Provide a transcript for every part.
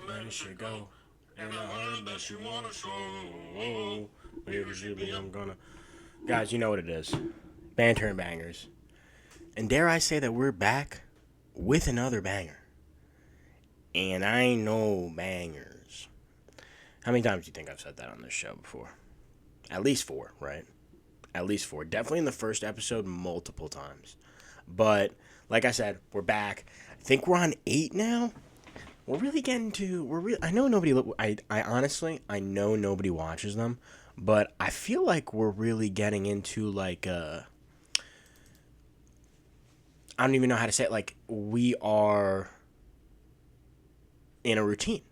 Where she go? And I heard that she wanna show. Maybe she be I'm gonna. Guys, you know what it is. Banter and bangers. And dare I say that we're back with another banger. And I ain't no bangers. How many times do you think I've said that on this show before? At least 4, right? At least 4. Definitely in the first episode, multiple times. But, like I said, we're back. I think we're on 8 now. We're really getting to... I know nobody... I honestly, I know nobody watches them. But I feel like we're really getting into, like, I don't even know how to say it. Like, we are in a routine.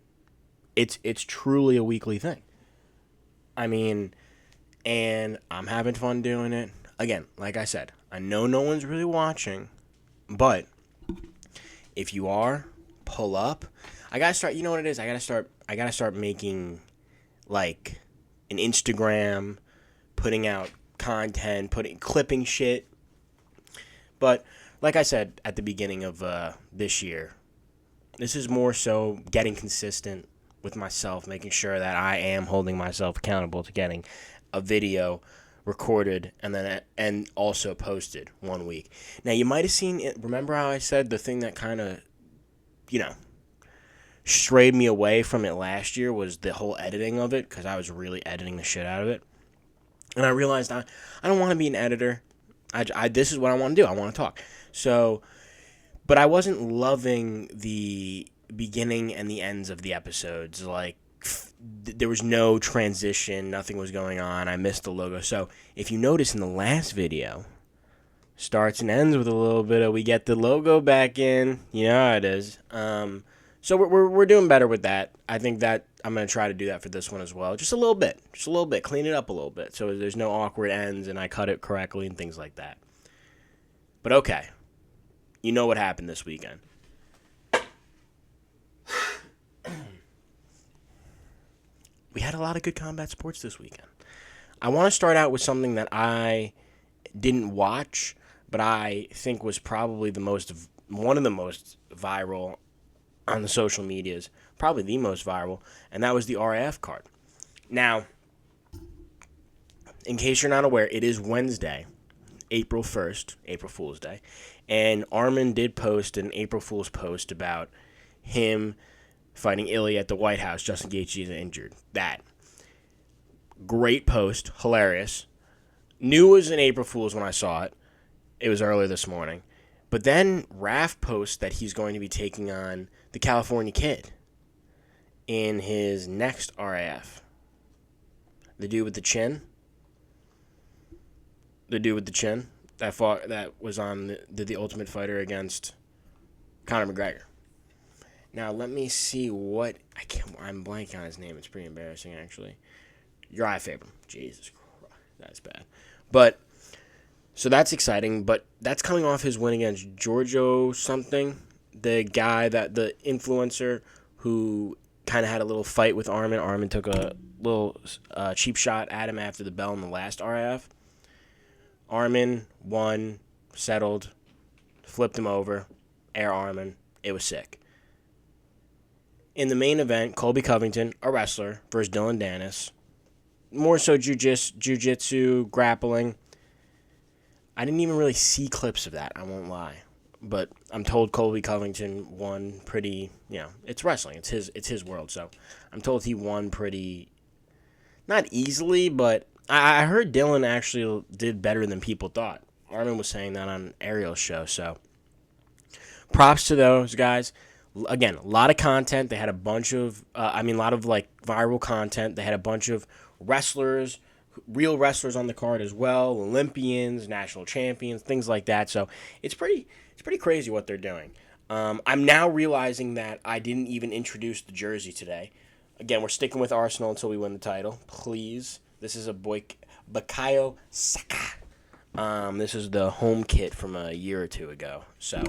It's truly a weekly thing. I mean, and I'm having fun doing it. Again, like I said, I know no one's really watching, but if you are, pull up. I gotta start. You know what it is? I gotta start making like an Instagram, putting out content, clipping shit. But like I said at the beginning of this year, this is more so getting consistent with myself, making sure that I am holding myself accountable to getting a video recorded and also posted one week. Now you might have seen it. Remember how I said the thing that kind of, strayed me away from it last year was the whole editing of it, because I was really editing the shit out of it. And I realized I don't want to be an editor. This is what I want to do. I want to talk. So, but I wasn't loving the beginning and the ends of the episodes. Like, there was no transition. Nothing was going on. I missed the logo. So, if you notice in the last video, starts and ends with a little bit of we get the logo back in. You know how it is. So we're doing better with that. I think that I'm going to try to do that for this one as well. Just a little bit. Clean it up a little bit so there's no awkward ends and I cut it correctly and things like that. But okay. You know what happened this weekend. We had a lot of good combat sports this weekend. I want to start out with something that I didn't watch, but I think was probably one of the most viral on the social medias, probably the most viral, and that was the RAF card. Now, in case you're not aware, it is Wednesday, April 1st, April Fool's Day, and Armin did post an April Fool's post about him fighting Ilya at the White House just in case he's injured. That. Great post, hilarious. Knew it was an April Fool's when I saw it. It was earlier this morning. But then Raph posts that he's going to be taking on the California Kid in his next RAF. The dude with the chin. That was on the Ultimate Fighter against Conor McGregor. Now let me see I'm blanking on his name. It's pretty embarrassing actually. Uriah Faber. Jesus Christ, that's bad. But so that's exciting, but that's coming off his win against Giorgio something, the guy the influencer who kind of had a little fight with Armin. Armin took a little cheap shot at him after the bell in the last RAF. Armin won, settled, flipped him over, air Armin. It was sick. In the main event, Colby Covington, a wrestler, versus Dylan Dennis. More so jiu-jitsu, grappling. I didn't even really see clips of that, I won't lie. But I'm told Colby Covington won pretty, it's wrestling. It's his world, so I'm told he won pretty, not easily, but I heard Dylan actually did better than people thought. Armin was saying that on Ariel's show, so props to those guys. Again, a lot of content. They had a bunch of, a lot of like viral content. They had a bunch of wrestlers, real wrestlers on the card as well, Olympians, national champions, things like that. So it's pretty crazy what they're doing. I'm now realizing that I didn't even introduce the jersey today. Again, we're sticking with Arsenal until we win the title, please. This is a Bukayo Saka. This is the home kit from a year or two ago. So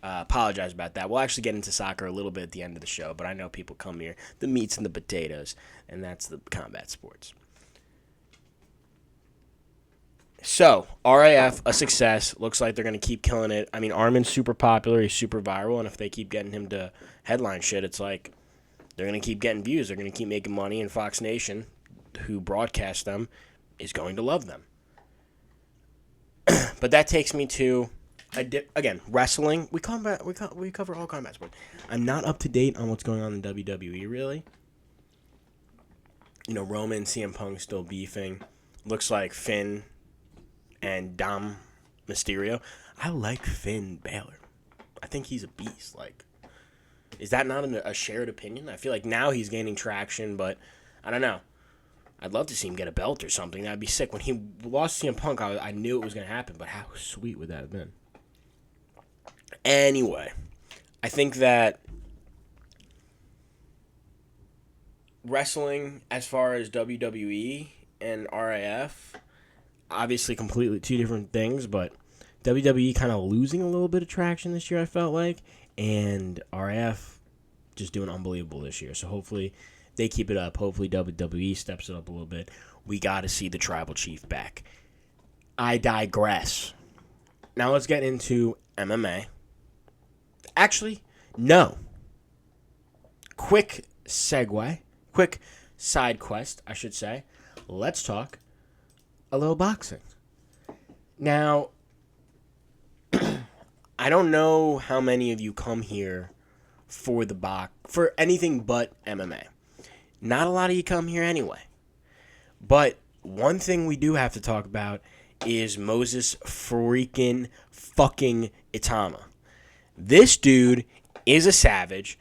apologize about that. We'll actually get into soccer a little bit at the end of the show, but I know people come here, the meats and the potatoes, and that's the combat sports. So, RAF, a success. Looks like they're going to keep killing it. I mean, Armin's super popular. He's super viral. And if they keep getting him to headline shit, it's like they're going to keep getting views. They're going to keep making money. And Fox Nation, who broadcasts them, is going to love them. But that takes me to, again, wrestling. We cover all combat sports. I'm not up to date on what's going on in WWE, really. You know, Roman and CM Punk still beefing. Looks like Finn and Dom Mysterio. I like Finn Balor. I think he's a beast. Like, is that not a shared opinion? I feel like now he's gaining traction, but I don't know. I'd love to see him get a belt or something. That'd be sick. When he lost CM Punk, I knew it was going to happen, but how sweet would that have been? Anyway, I think that wrestling, as far as WWE and RAF, obviously completely two different things, but WWE kind of losing a little bit of traction this year, I felt like, and RAF just doing unbelievable this year. So hopefully they keep it up. Hopefully WWE steps it up a little bit. We got to see the Tribal Chief back. I digress. Now let's get into MMA. Actually, no. Quick segue. Quick side quest, I should say. Let's talk a little boxing. Now, I don't know how many of you come here for for anything but MMA. Not a lot of you come here anyway. But one thing we do have to talk about is Moses freaking fucking ITAUMA. This dude is a savage.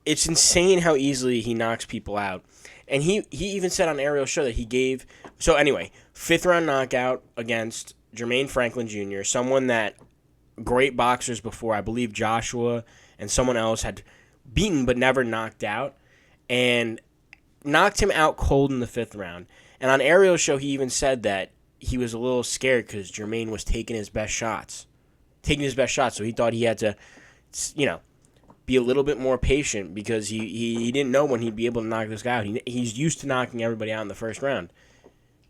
It's insane how easily he knocks people out. And he even said on Ariel's show that he gave... So anyway, 5th round knockout against Jermaine Franklin Jr., someone that great boxers before, I believe Joshua and someone else had beaten but never knocked out, and knocked him out cold in the 5th round. And on Ariel's show, he even said that he was a little scared because Jermaine was taking his best shots. So he thought he had to, be a little bit more patient because he didn't know when he'd be able to knock this guy out. He's used to knocking everybody out in the 1st round.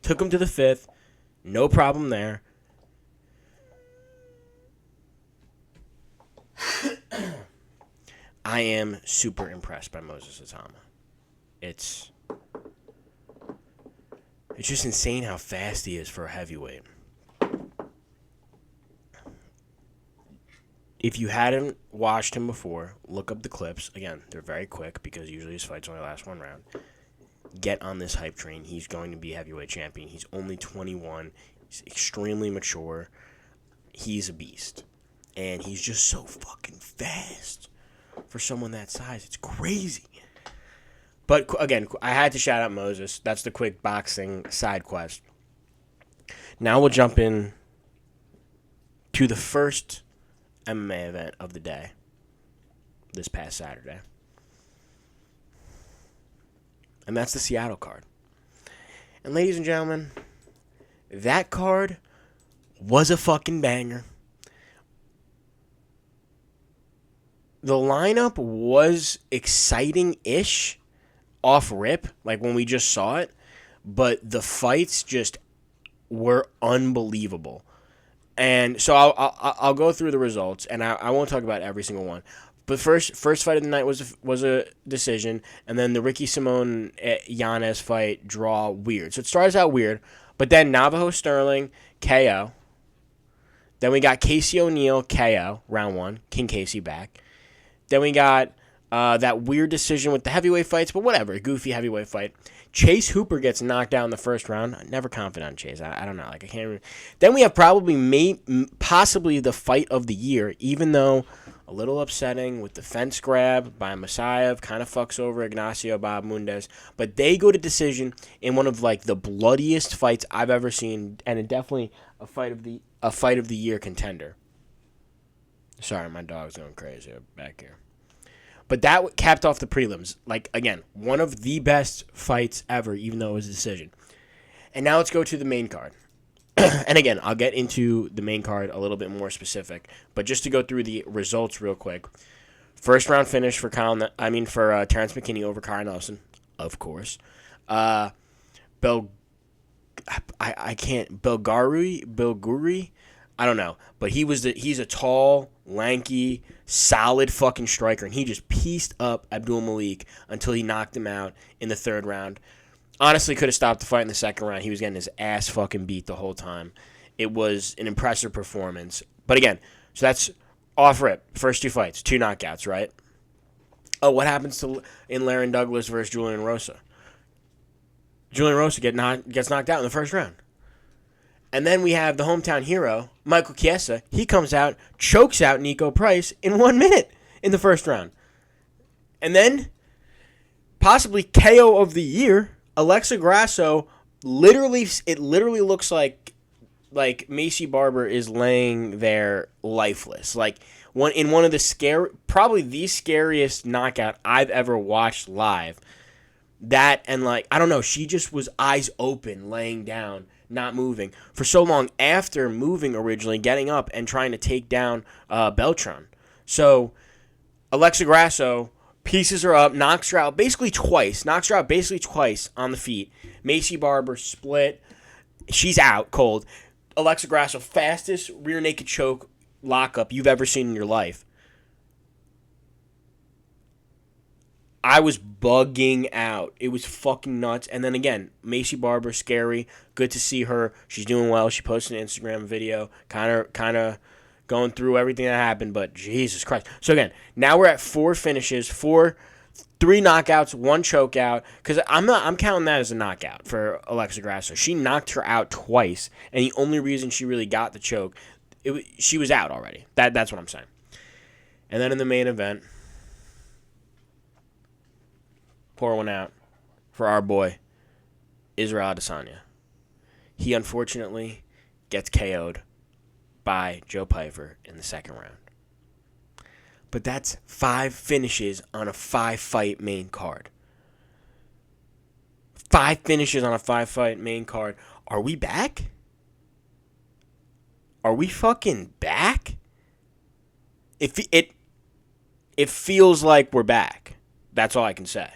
Took him to the 5th. No problem there. I am super impressed by Moses ITAUMA. It's just insane how fast he is for a heavyweight. If you hadn't watched him before, look up the clips. Again, they're very quick because usually his fights only last 1 round. Get on this hype train. He's going to be heavyweight champion. He's only 21. He's extremely mature. He's a beast. And he's just so fucking fast for someone that size. It's crazy. But again, I had to shout out Moses. That's the quick boxing side quest. Now we'll jump in to the first MMA event of the day this past Saturday. And that's the Seattle card. And ladies and gentlemen, that card was a fucking banger. The lineup was exciting-ish off rip, like when we just saw it, but the fights just were unbelievable. And so I'll go through the results, and I won't talk about every single one. But first fight of the night was a decision, and then the Ricky Simone Yanez fight draw weird. So it starts out weird, but then Navajo Sterling KO. Then we got Casey O'Neill KO round 1, King Casey back. Then we got that weird decision with the heavyweight fights, but whatever, goofy heavyweight fight. Chase Hooper gets knocked out in the 1st round. I'm never confident on Chase. I don't know. Like I can't. Remember. Then we have possibly the fight of the year, even though a little upsetting with the fence grab by Masayev, kind of fucks over Ignacio Bahamondes. But they go to decision in one of like the bloodiest fights I've ever seen, and it definitely a fight of the year contender. Sorry, my dog's going crazy back here. But that capped off the prelims. Like, again, one of the best fights ever, even though it was a decision. And now let's go to the main card. And again, I'll get into the main card a little bit more specific. But just to go through the results real quick. 1st round finish for Terrence McKinney over Kyle Nelson, of course. Belgravsky I can't Bilguri, I don't know, but he's a tall, lanky, solid fucking striker, and he just pieced up Abdul Malik until he knocked him out in the third round. Honestly, could have stopped the fight in the second round. He was getting his ass fucking beat the whole time. It was an impressive performance. But again, so that's off rip. First two fights, 2 knockouts, right? Oh, what happens in Laren Douglas versus Julian Rosa? Julian Rosa gets knocked out in the first round. And then we have the hometown hero, Michael Chiesa. He comes out, chokes out Nico Price in 1 minute in the first round. And then, possibly KO of the year, Alexa Grasso, it literally looks like Macy Barber is laying there lifeless. Like, in one of the probably the scariest knockout I've ever watched live. That, and like, I don't know, she just was eyes open, laying down, not moving for so long after moving originally, getting up and trying to take down Beltran. So Alexa Grasso pieces her up, knocks her out basically twice on the feet. Macy Barber split. She's out cold. Alexa Grasso, fastest rear naked choke lockup you've ever seen in your life. I was bugging out. It was fucking nuts. And then again, Macy Barber, scary. Good to see her. She's doing well. She posted an Instagram video, kind of going through everything that happened. But Jesus Christ. So again, now we're at 4 finishes, 3 knockouts, 1 chokeout. Because I'm counting that as a knockout for Alexa Grasso. She knocked her out twice, and the only reason she really got the choke, she was out already. That's what I'm saying. And then in the main event, pour one out for our boy, Israel Adesanya. He unfortunately gets KO'd by Joe Pyfer in the second round. But that's 5 finishes on a 5-fight main card. 5 finishes on a 5-fight main card. Are we back? Are we fucking back? It feels like we're back. That's all I can say.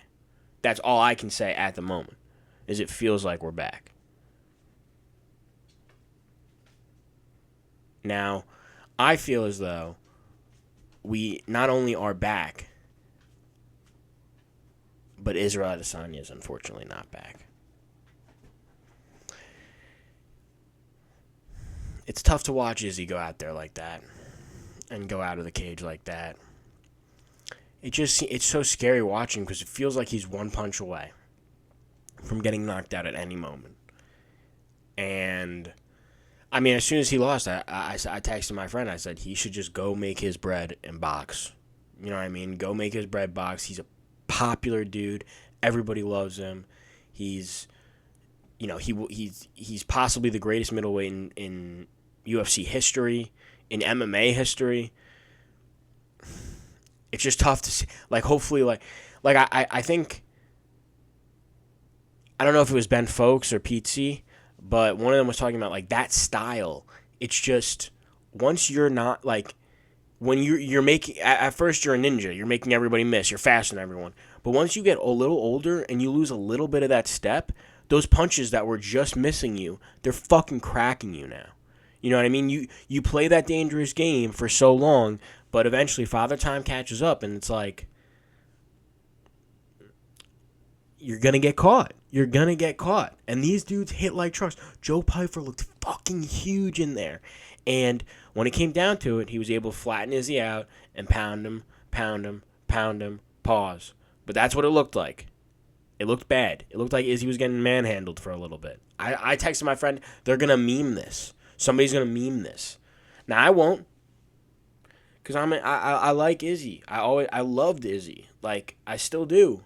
That's all I can say at the moment, is it feels like we're back. Now, I feel as though we not only are back, but Israel Adesanya is unfortunately not back. It's tough to watch Izzy go out there like that and go out of the cage like that. It's so scary watching because it feels like he's 1 punch away from getting knocked out at any moment. And, I mean, as soon as he lost, I texted my friend. I said he should just go make his bread and box. You know what I mean? Go make his bread, box. He's a popular dude. Everybody loves him. He's, he's possibly the greatest middleweight in UFC history, in MMA history. It's just tough to see. Like, hopefully, I think, I don't know if it was Ben Folks or Pete C, but one of them was talking about, like, that style. It's just, once you're not, like, when you're making, at first you're a ninja. You're making everybody miss. You're faster than everyone. But once you get a little older and you lose a little bit of that step, those punches that were just missing you, they're fucking cracking you now. You know what I mean? You play that dangerous game for so long, but eventually Father Time catches up, and it's like, you're going to get caught. You're going to get caught. And these dudes hit like trucks. Joe Pyfer looked fucking huge in there. And when it came down to it, he was able to flatten Izzy out and pound him, pause. But that's what it looked like. It looked bad. It looked like Izzy was getting manhandled for a little bit. I texted my friend, they're going to meme this. Somebody's going to meme this. Now, I won't. Because I like Izzy. I loved Izzy. Like, I still do.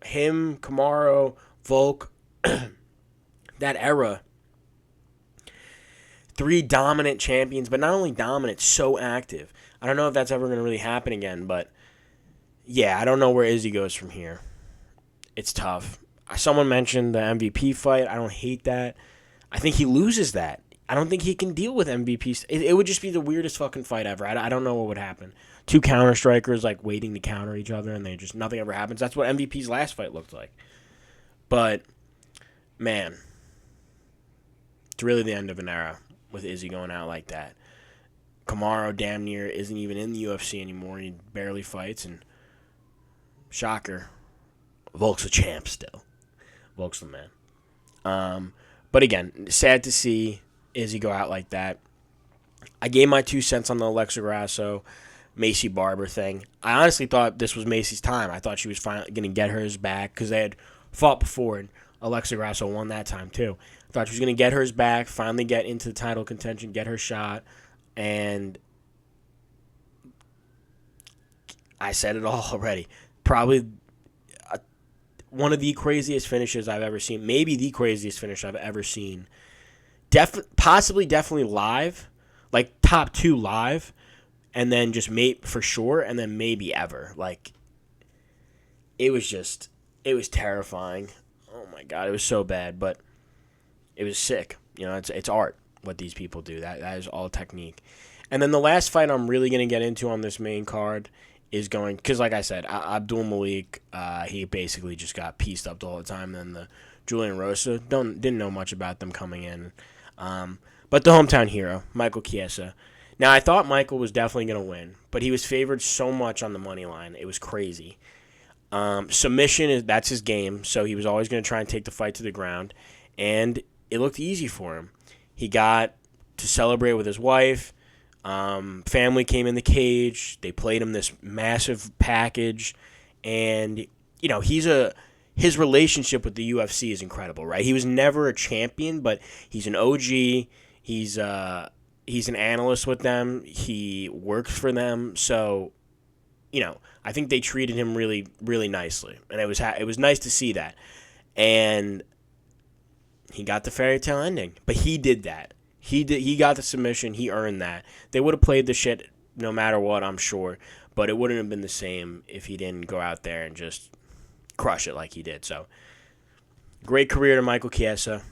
Him, Kamaru, Volk, that era. 3 dominant champions, but not only dominant, so active. I don't know if that's ever going to really happen again, but yeah, I don't know where Izzy goes from here. It's tough. Someone mentioned the MVP fight. I don't hate that. I think he loses that. I don't think he can deal with MVP. It would just be the weirdest fucking fight ever. I don't know what would happen. 2 counter strikers waiting to counter each other, and nothing ever happens. That's what MVP's last fight looked like. But man, it's really the end of an era with Izzy going out like that. Kamaru damn near isn't even in the UFC anymore. He barely fights, and shocker, Volk's a champ still. Volk's the man. But again, sad to see Izzy go out like that. I gave my 2 cents on the Alexa Grasso, Macy Barber thing. I honestly thought this was Macy's time. I thought she was finally going to get hers back because they had fought before, and Alexa Grasso won that time too. I thought she was going to get hers back, finally get into the title contention, get her shot, and I said it all already. Probably one of the craziest finishes I've ever seen. Maybe the craziest finish I've ever seen. Definitely live. Like, top 2 live. And then just for sure. And then maybe ever. Like, it was terrifying. Oh, my God. It was so bad. But it was sick. You know, it's art, what these people do. That is all technique. And then the last fight I'm really going to get into on this main card is going, because like I said, Abdul Malik, he basically just got pieced up all the time. And then the Julian Rosa, didn't know much about them coming in. But the hometown hero, Michael Chiesa. Now, I thought Michael was definitely going to win, but he was favored so much on the money line. It was crazy. Submission, that's his game, so he was always going to try and take the fight to the ground. And it looked easy for him. He got to celebrate with his wife. Family came in the cage. They played him this massive package, and you know his relationship with the UFC is incredible, right? He was never a champion, but he's an OG. He's an analyst with them. He works for them, so you know I think they treated him really, really nicely, and it was nice to see that. And he got the fairy tale ending, but he did that. He got the submission. He earned that. They would have played the shit no matter what, I'm sure. But it wouldn't have been the same if he didn't go out there and just crush it like he did. So, great career to Michael Chiesa.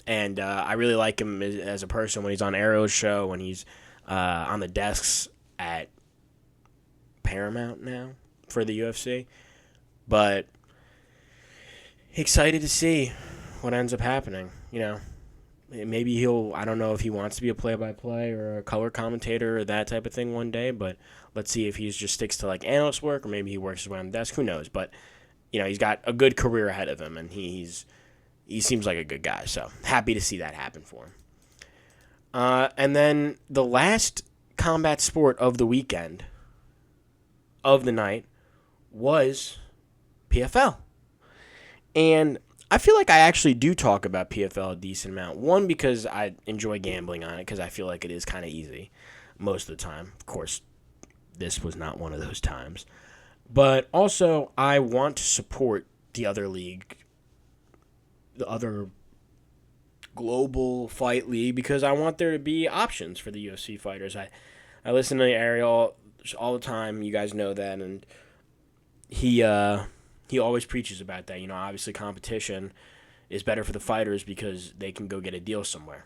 And I really like him as a person when he's on Arrow's show, when he's on the desks at Paramount now for the UFC. But excited to see what ends up happening, you know. Maybe I don't know if he wants to be a play-by-play or a color commentator or that type of thing one day, but let's see if he just sticks to like analyst work, or maybe he works his way on the desk. Who knows? But, you know, he's got a good career ahead of him, and he seems like a good guy, so happy to see that happen for him. And then the last combat sport of the weekend, of the night, was PFL. And I feel like I actually do talk about PFL a decent amount. One, because I enjoy gambling on it, because I feel like it is kind of easy most of the time. Of course, this was not one of those times. But also, I want to support the other league, the other global fight league, because I want there to be options for the UFC fighters. I listen to Ariel all the time. You guys know that, and he always preaches about that. You know, obviously competition is better for the fighters because they can go get a deal somewhere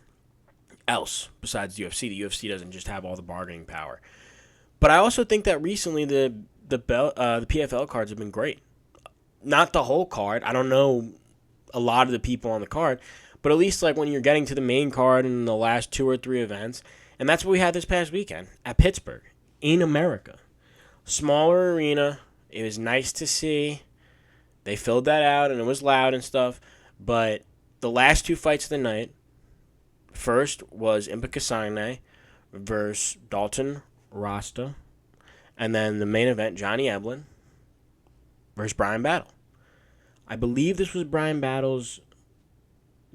else besides the UFC. The UFC doesn't just have all the bargaining power. But I also think that recently the PFL cards have been great. Not the whole card. I don't know a lot of the people on the card, but at least like when you're getting to the main card in the last 2 or 3 events, and that's what we had this past weekend at Pittsburgh in America. Smaller arena. It was nice to see. They filled that out, and it was loud and stuff. But the last 2 fights of the night, first was Impa Kasanganay versus Dalton Rasta. And then the main event, Johnny Eblen versus Brian Battle. I believe this was Brian Battle's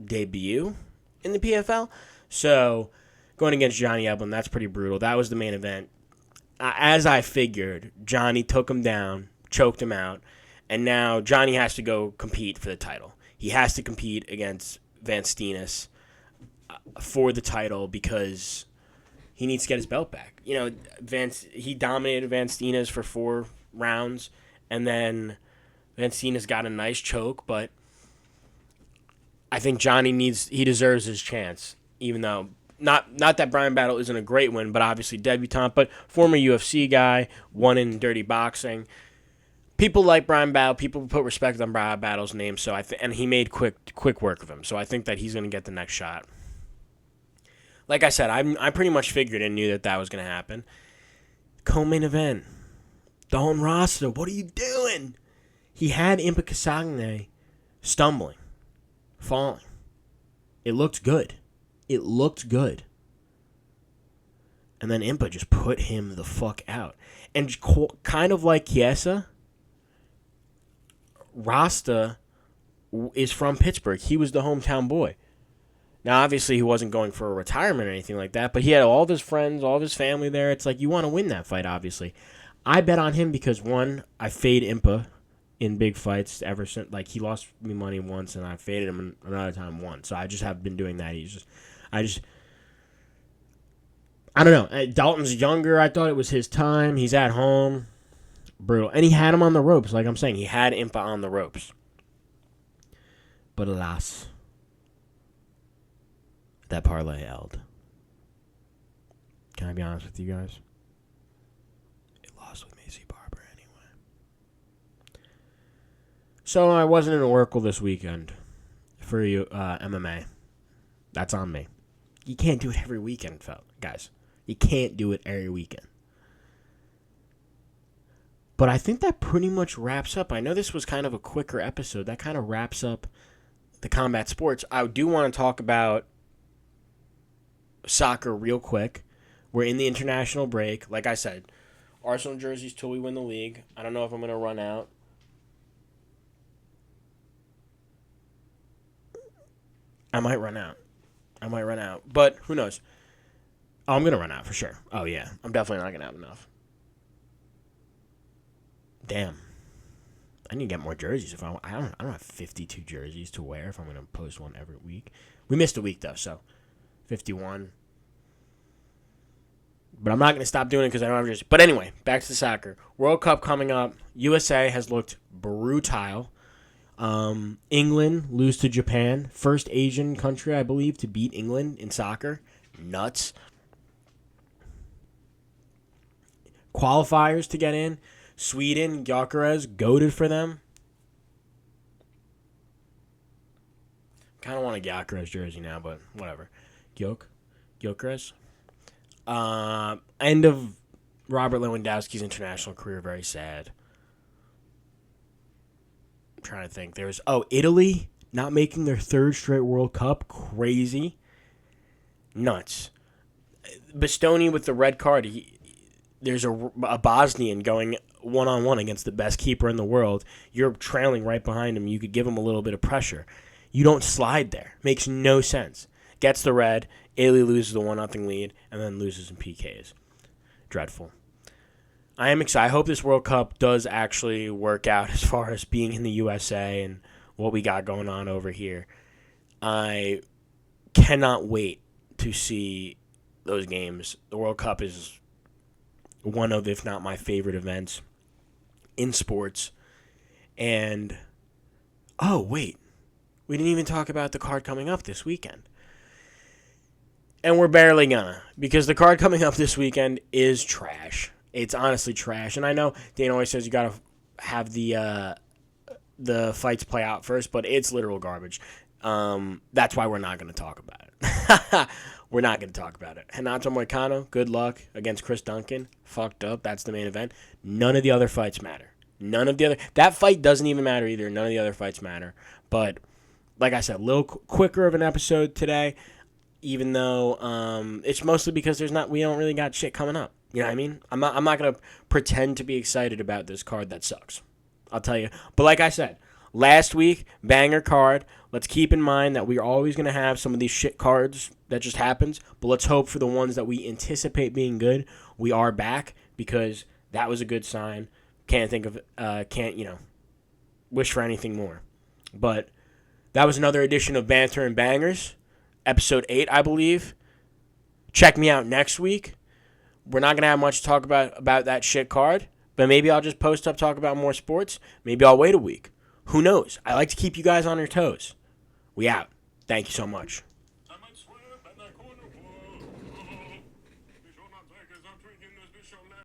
debut in the PFL. So, going against Johnny Eblen, that's pretty brutal. That was the main event. As I figured, Johnny took him down, choked him out. And now Johnny has to go compete for the title. He has to compete against Van Steenis for the title because he needs to get his belt back. You know, he dominated Van Steenis for 4 rounds, and then Van Steenis got a nice choke, but I think Johnny deserves his chance, even though not that Brian Battle isn't a great win, but obviously debutant, but former UFC guy, won in dirty boxing. people like Brian Battle. People put respect on Brian Battle's name. So and he made quick work of him. So I think that he's going to get the next shot. Like I said, I pretty much figured and knew that was going to happen. Co-main event. Don Rasta, what are you doing? He had Impa Kasanganay stumbling, falling. It looked good. And then Impa just put him the fuck out. And kind of like Chiesa, Rasta is from Pittsburgh. He was the hometown boy. Now, obviously, he wasn't going for a retirement or anything like that, but he had all of his friends, all of his family there. It's like, you want to win that fight, obviously. I bet on him because, one, I fade Impa in big fights ever since. Like, he lost me money once, and I faded him another time once. So I just have been doing that. I don't know. Dalton's younger. I thought it was his time. He's at home. Brutal. And he had him on the ropes, like I'm saying. He had Impa on the ropes. But alas, that parlay held. Can I be honest with you guys? It lost with Macy Barber anyway. So I wasn't in Oracle this weekend for you MMA. That's on me. You can't do it every weekend, guys. You can't do it every weekend. But I think that pretty much wraps up. I know this was kind of a quicker episode. That kind of wraps up the combat sports. I do want to talk about soccer real quick. We're in the international break. Like I said, Arsenal jerseys till we win the league. I don't know if I'm going to run out. I might run out. But who knows? Oh, I'm going to run out for sure. Oh, yeah. I'm definitely not going to have enough. Damn. I need to get more jerseys. If I don't have 52 jerseys to wear if I'm going to post one every week. We missed a week, though, so 51. But I'm not going to stop doing it because I don't have jerseys. But anyway, back to the soccer. World Cup coming up. USA has looked brutal. England lose to Japan. First Asian country, I believe, to beat England in soccer. Nuts. Qualifiers to get in. Sweden, Gyökeres, goated for them. Kind of want a Gyökeres jersey now, but whatever. Gyökeres. End of Robert Lewandowski's international career, very sad. I'm trying to think. There's Italy not making their third straight World Cup. Crazy. Nuts. Bastoni with the red card. There's a Bosnian going one-on-one against the best keeper in the world. You're trailing right behind him. You could give him a little bit of pressure. You don't slide there. Makes no sense. Gets the red. Italy loses the 1-0 lead and then loses in PKs. Dreadful. I am excited. I hope this World Cup does actually work out as far as being in the USA and what we got going on over here. I cannot wait to see those games. The World Cup is one of, if not my favorite events in sports. And, wait. We didn't even talk about the card coming up this weekend. And we're barely gonna. Because the card coming up this weekend is trash. It's honestly trash. And I know Dana always says you gotta have the fights play out first, but it's literal garbage. That's why we're not gonna talk about it. We're not going to talk about it. Renato Moicano, good luck against Chris Duncan. Fucked up. That's the main event. None of the other fights matter. That fight doesn't even matter either. None of the other fights matter. But, like I said, a little quicker of an episode today, even though it's mostly because we don't really got shit coming up. You know what I mean? I'm not going to pretend to be excited about this card that sucks. I'll tell you. But like I said, last week, banger card. Let's keep in mind that we're always going to have some of these shit cards that just happens, but let's hope for the ones that we anticipate being good. We are back because that was a good sign. Can't wish for anything more. But that was another edition of Banter and Bangers, episode 8, I believe. Check me out next week. We're not going to have much to talk about that shit card, but maybe I'll just post up, talk about more sports. Maybe I'll wait a week. Who knows? I like to keep you guys on your toes. We out. Thank you so much.